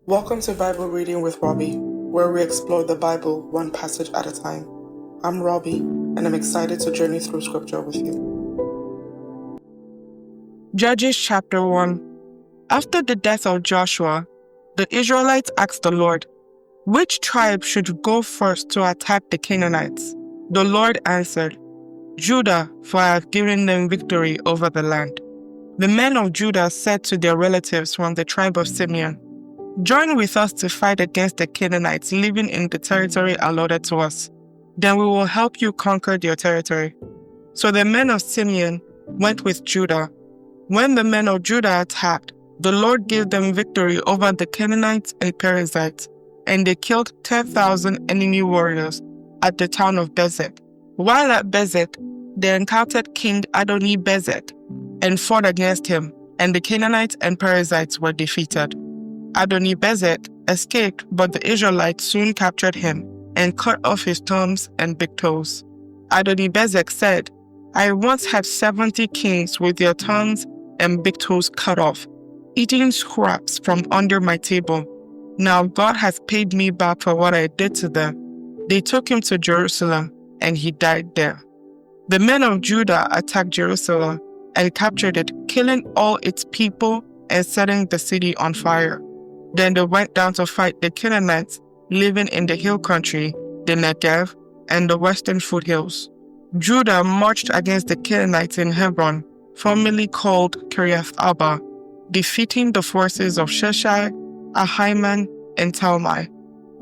Welcome to Bible Reading with Robbie, where we explore the Bible one passage at a time. I'm Robbie, and I'm excited to journey through scripture with you. Judges chapter 1. After the death of Joshua, the Israelites asked the Lord, "Which tribe should go first to attack the Canaanites?" The Lord answered, "Judah, for I have given them victory over the land." The men of Judah said to their relatives from the tribe of Simeon, "Join with us to fight against the Canaanites living in the territory allotted to us. Then we will help you conquer their territory." So the men of Simeon went with Judah. When the men of Judah attacked, the Lord gave them victory over the Canaanites and Perizzites, and they killed 10,000 enemy warriors at the town of Bezek. While at Bezek, they encountered King Adoni-Bezek and fought against him, and the Canaanites and Perizzites were defeated. Adoni-Bezek escaped, but the Israelites soon captured him and cut off his thumbs and big toes. Adoni-Bezek said, "I once had 70 kings with their thumbs and big toes cut off, eating scraps from under my table. Now God has paid me back for what I did to them." They took him to Jerusalem, and he died there. The men of Judah attacked Jerusalem and captured it, killing all its people and setting the city on fire. Then they went down to fight the Canaanites living in the hill country, the Negev, and the western foothills. Judah marched against the Canaanites in Hebron, formerly called Kiriath Arba, defeating the forces of Sheshai, Ahiman, and Talmai.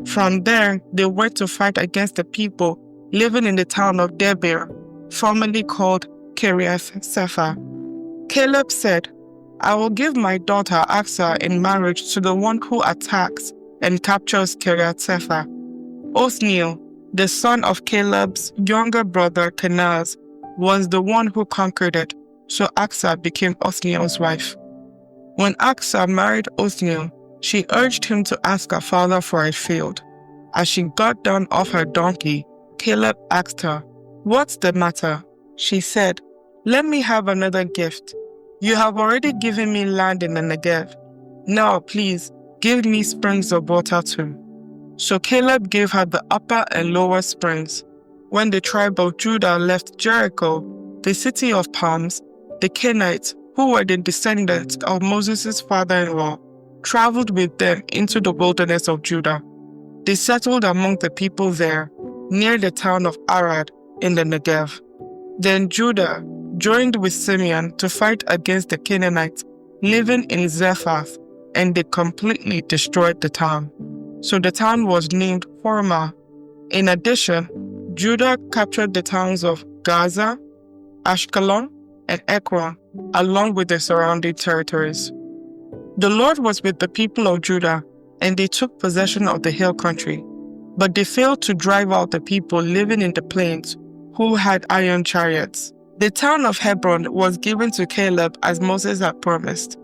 From there, they went to fight against the people living in the town of Debir, formerly called Kiriath Sefer. Caleb said, "I will give my daughter Achsah in marriage to the one who attacks and captures Kiriath Sefer." Othniel, the son of Caleb's younger brother Kenaz, was the one who conquered it, so Achsah became Othniel's wife. When Achsah married Othniel, she urged him to ask her father for a field. As she got down off her donkey, Caleb asked her, "What's the matter?" She said, "Let me have another gift. You have already given me land in the Negev. Now, please, give me springs of water too." So Caleb gave her the upper and lower springs. When the tribe of Judah left Jericho, the city of palms, the Kenites, who were the descendants of Moses' father-in-law, traveled with them into the wilderness of Judah. They settled among the people there, near the town of Arad in the Negev. Then Judah joined with Simeon to fight against the Canaanites living in Zephath, and they completely destroyed the town. So the town was named Hormah. In addition, Judah captured the towns of Gaza, Ashkelon, and Ekron, along with the surrounding territories. The Lord was with the people of Judah, and they took possession of the hill country. But they failed to drive out the people living in the plains who had iron chariots. The town of Hebron was given to Caleb as Moses had promised,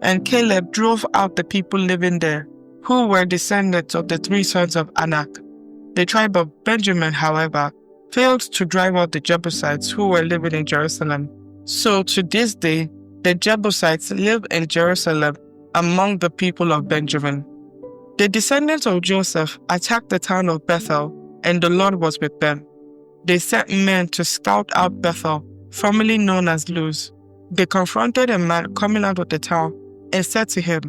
and Caleb drove out the people living there, who were descendants of the 3 sons of Anak. The tribe of Benjamin, however, failed to drive out the Jebusites who were living in Jerusalem. So to this day, the Jebusites live in Jerusalem among the people of Benjamin. The descendants of Joseph attacked the town of Bethel, and the Lord was with them. They sent men to scout out Bethel, formerly known as Luz. They confronted a man coming out of the town and said to him,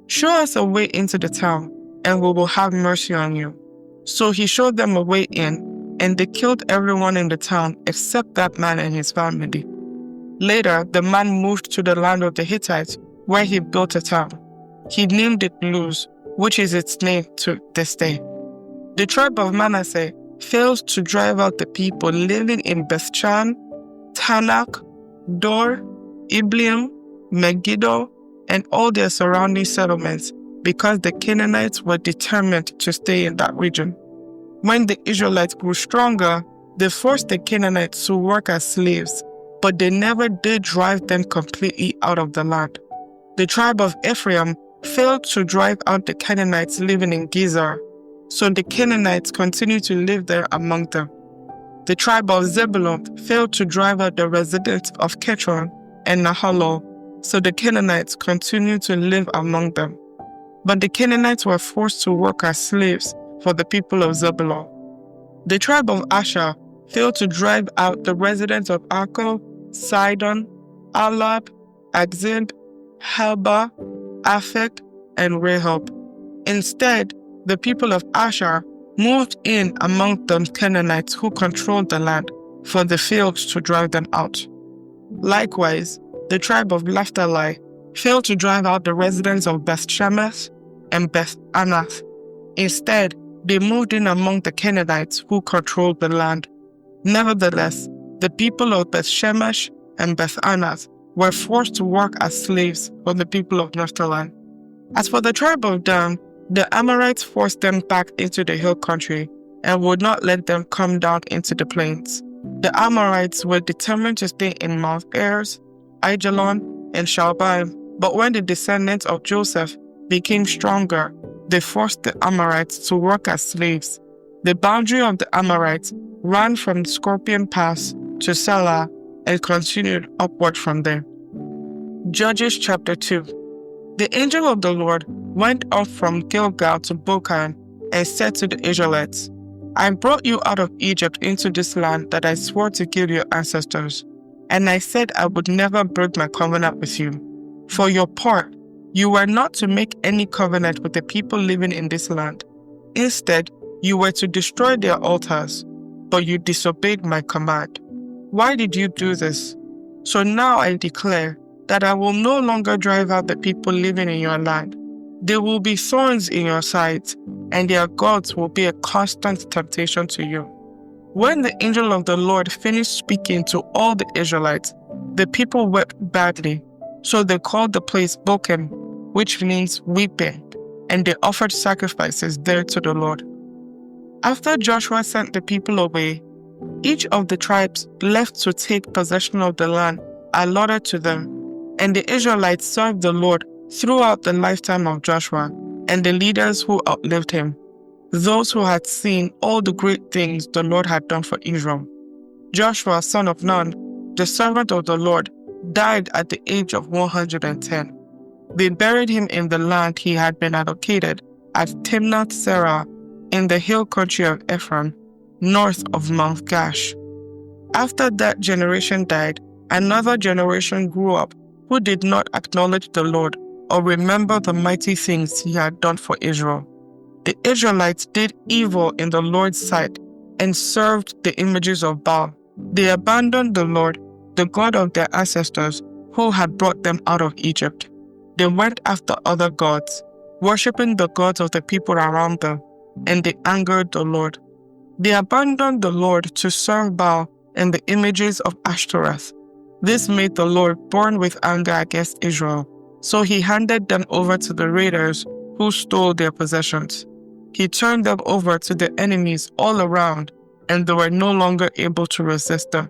"Show us a way into the town, and we will have mercy on you." So he showed them a way in, and they killed everyone in the town except that man and his family. Later, the man moved to the land of the Hittites, where he built a town. He named it Luz, which is its name to this day. The tribe of Manasseh failed to drive out the people living in Bethshan, Tanakh, Dor, Ibleam, Megiddo, and all their surrounding settlements, because the Canaanites were determined to stay in that region. When the Israelites grew stronger, they forced the Canaanites to work as slaves, but they never did drive them completely out of the land. The tribe of Ephraim failed to drive out the Canaanites living in Gezer, so the Canaanites continued to live there among them. The tribe of Zebulun failed to drive out the residents of Ketron and Nahalol, so the Canaanites continued to live among them. but the Canaanites were forced to work as slaves for the people of Zebulun. The tribe of Asher failed to drive out the residents of Archo, Sidon, Alab, Akzib, Helba, Aphek, and Rehob. Instead, the people of Asher moved in among the Canaanites who controlled the land, for they failed to drive them out. Likewise, the tribe of Naphtali failed to drive out the residents of Beth-Shemesh and Beth-Anath. Instead, they moved in among the Canaanites who controlled the land. Nevertheless, the people of Beth-Shemesh and Beth-Anath were forced to work as slaves for the people of Naphtali. As for the tribe of Dan, the Amorites forced them back into the hill country and would not let them come down into the plains. The Amorites were determined to stay in Mount Airs, Aijalon, and Shalbaim, but when the descendants of Joseph became stronger, they forced the Amorites to work as slaves. The boundary of the Amorites ran from Scorpion Pass to Selah and continued upward from there. Judges chapter 2. The angel of the Lord went up from Gilgal to Bochim and said to the Israelites, I brought you out of Egypt into this land that I swore to give your ancestors, and I said I would never break my covenant with you. For your part, you were not to make any covenant with the people living in this land. Instead, you were to destroy their altars, but you disobeyed my command. Why did you do this? So now I declare that I will no longer drive out the people living in your land. They will be thorns in your sides, and their gods will be a constant temptation to you. When the angel of the Lord finished speaking to all the Israelites, the people wept badly. So they called the place Bochim, which means weeping, and they offered sacrifices there to the Lord. After Joshua sent the people away, each of the tribes left to take possession of the land allotted to them, and the Israelites served the Lord throughout the lifetime of Joshua and the leaders who outlived him, those who had seen all the great things the Lord had done for Israel. Joshua, son of Nun, the servant of the Lord, died at the age of 110. They buried him in the land he had been allocated at Timnath-Serah in the hill country of Ephraim, north of Mount Gash. After that generation died, another generation grew up who did not acknowledge the Lord or remember the mighty things he had done for Israel. The Israelites did evil in the Lord's sight and served the images of Baal. They abandoned the Lord, the God of their ancestors, who had brought them out of Egypt. They went after other gods, worshipping the gods of the people around them, and they angered the Lord. They abandoned the Lord to serve Baal and the images of Ashtoreth. This made the Lord burn with anger against Israel, so he handed them over to the raiders who stole their possessions. He turned them over to the enemies all around, and they were no longer able to resist them.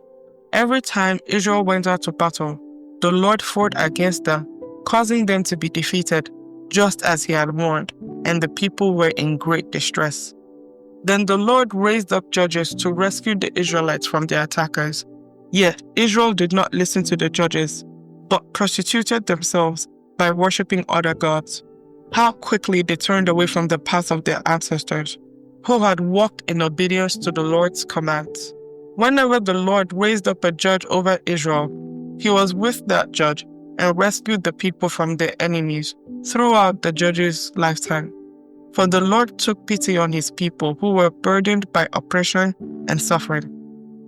Every time Israel went out to battle, the Lord fought against them, causing them to be defeated, just as he had warned, and the people were in great distress. Then the Lord raised up judges to rescue the Israelites from their attackers. Yet Israel did not listen to the judges, but prostituted themselves by worshipping other gods. How quickly they turned away from the path of their ancestors, who had walked in obedience to the Lord's commands. Whenever the Lord raised up a judge over Israel, he was with that judge and rescued the people from their enemies throughout the judge's lifetime. For the Lord took pity on his people who were burdened by oppression and suffering.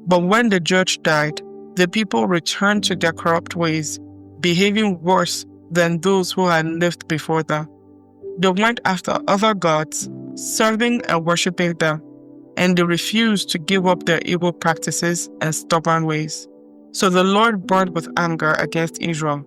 But when the judge died, the people returned to their corrupt ways, behaving worse than those who had lived before them. They went after other gods, serving and worshipping them, and they refused to give up their evil practices and stubborn ways. So the Lord burned with anger against Israel.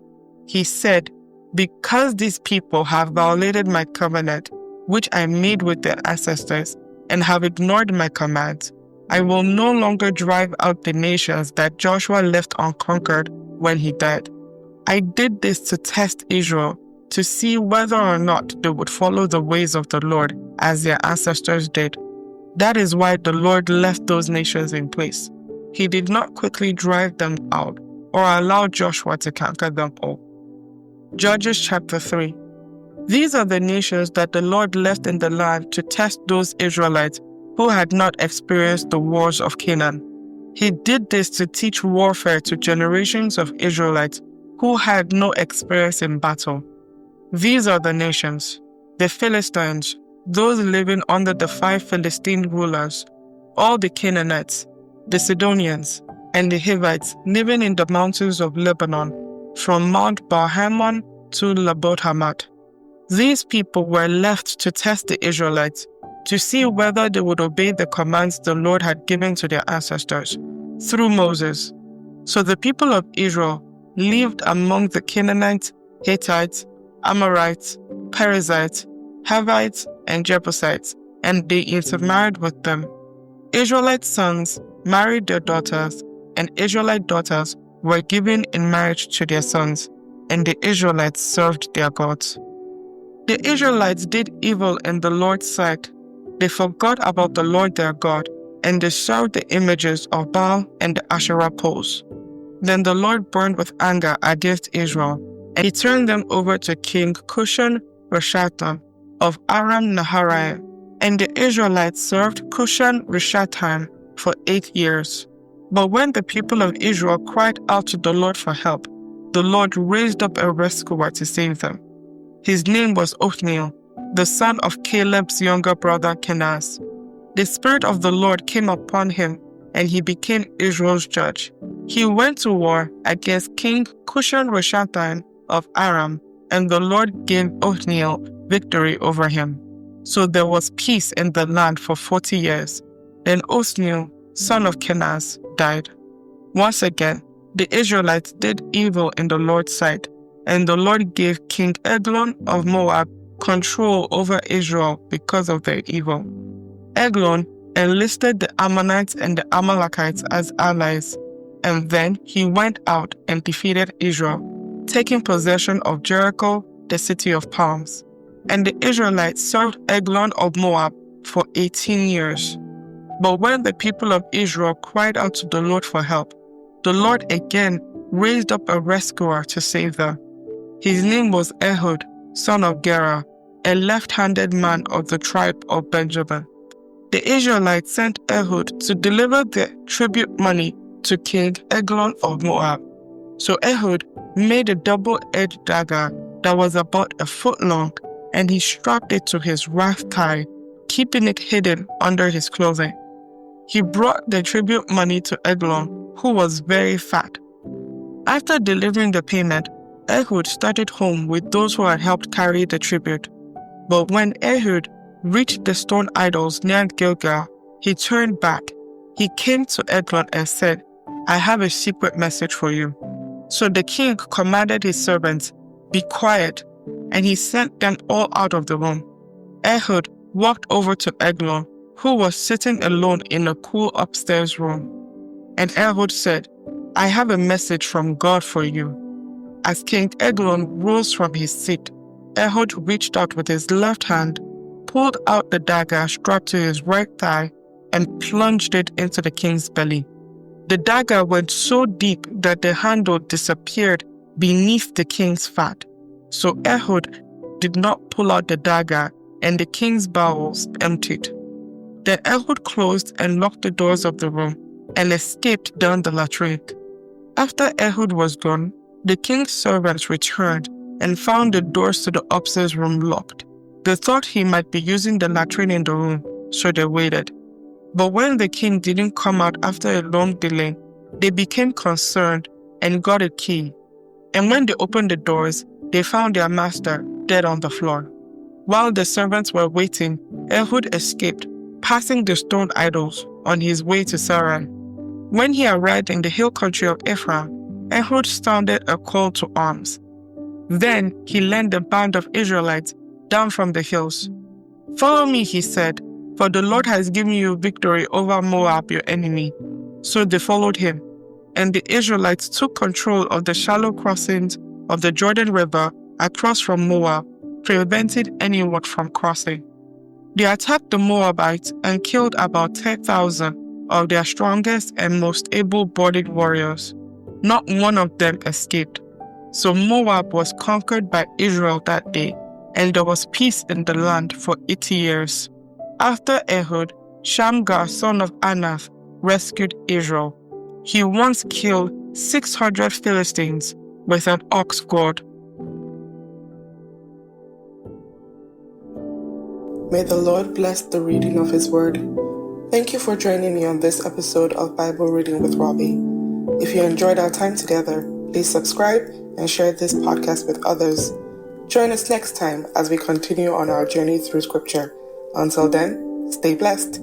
He said, "Because these people have violated my covenant, which I made with their ancestors, and have ignored my commands, I will no longer drive out the nations that Joshua left unconquered when he died. I did this to test Israel, to see whether or not they would follow the ways of the Lord as their ancestors did. That is why the Lord left those nations in place. He did not quickly drive them out or allow Joshua to conquer them all." Judges chapter 3. These are the nations that the Lord left in the land to test those Israelites who had not experienced the wars of Canaan. He did this to teach warfare to generations of Israelites who had no experience in battle. These are the nations: the Philistines, those living under the 5 Philistine rulers, all the Canaanites, the Sidonians, and the Hivites living in the mountains of Lebanon, from Mount Baal-Hermon to Leboth-Hamath. These people were left to test the Israelites, to see whether they would obey the commands the Lord had given to their ancestors through Moses. So the people of Israel lived among the Canaanites, Hittites, Amorites, Perizzites, Hivites, and Jebusites, and they intermarried with them. Israelite sons married their daughters, and Israelite daughters were given in marriage to their sons, and the Israelites served their gods. The Israelites did evil in the Lord's sight. They forgot about the Lord their God, and they served the images of Baal and the Asherah poles. Then the Lord burned with anger against Israel, and he turned them over to King Cushan-Rishathaim of Aram-Naharaim. And the Israelites served Cushan-Rishathaim for 8 years. But when the people of Israel cried out to the Lord for help, the Lord raised up a rescuer to save them. His name was Othniel, the son of Caleb's younger brother Kenaz. The Spirit of the Lord came upon him, and he became Israel's judge. He went to war against King Cushan-Rishathaim of Aram, and the Lord gave Othniel victory over him. So there was peace in the land for 40 years. Then Othniel, son of Kenaz, died. Once again, the Israelites did evil in the Lord's sight, and the Lord gave King Eglon of Moab control over Israel because of their evil. Eglon enlisted the Ammonites and the Amalekites as allies, and then he went out and defeated Israel, taking possession of Jericho, the city of palms. And the Israelites served Eglon of Moab for 18 years. But when the people of Israel cried out to the Lord for help, the Lord again raised up a rescuer to save them. His name was Ehud, son of Gera, a left-handed man of the tribe of Benjamin. The Israelites sent Ehud to deliver the tribute money to King Eglon of Moab. So Ehud made a double-edged dagger that was about 1 foot long, and he strapped it to his right thigh, keeping it hidden under his clothing. He brought the tribute money to Eglon, who was very fat. After delivering the payment, Ehud started home with those who had helped carry the tribute. But when Ehud reached the stone idols near Gilgal, he turned back. He came to Eglon and said, "I have a secret message for you." So the king commanded his servants, "Be quiet," and he sent them all out of the room. Ehud walked over to Eglon, who was sitting alone in a cool upstairs room. And Ehud said, "I have a message from God for you." As King Eglon rose from his seat, Ehud reached out with his left hand, pulled out the dagger strapped to his right thigh, and plunged it into the king's belly. The dagger went so deep that the handle disappeared beneath the king's fat. So Ehud did not pull out the dagger, and the king's bowels emptied. Then Ehud closed and locked the doors of the room and escaped down the latrine. After Ehud was gone, the king's servants returned and found the doors to the upstairs room locked. They thought he might be using the latrine in the room, so they waited. But when the king didn't come out after a long delay, they became concerned and got a key. And when they opened the doors, they found their master dead on the floor. While the servants were waiting, Ehud escaped, passing the stone idols on his way to Sarai. When he arrived in the hill country of Ephraim, Ehud sounded a call to arms. Then he led the band of Israelites down from the hills. "Follow me," he said, "for the Lord has given you victory over Moab, your enemy." So they followed him, and the Israelites took control of the shallow crossings of the Jordan River across from Moab, preventing anyone from crossing. They attacked the Moabites and killed about 10,000 of their strongest and most able-bodied warriors. Not one of them escaped. So Moab was conquered by Israel that day, and there was peace in the land for 80 years. After Ehud, Shamgar, son of Anath, rescued Israel. He once killed 600 Philistines with an ox goad. May the Lord bless the reading of His Word. Thank you for joining me on this episode of Bible Reading with Robbie. If you enjoyed our time together, please subscribe and share this podcast with others. Join us next time as we continue on our journey through Scripture. Until then, stay blessed.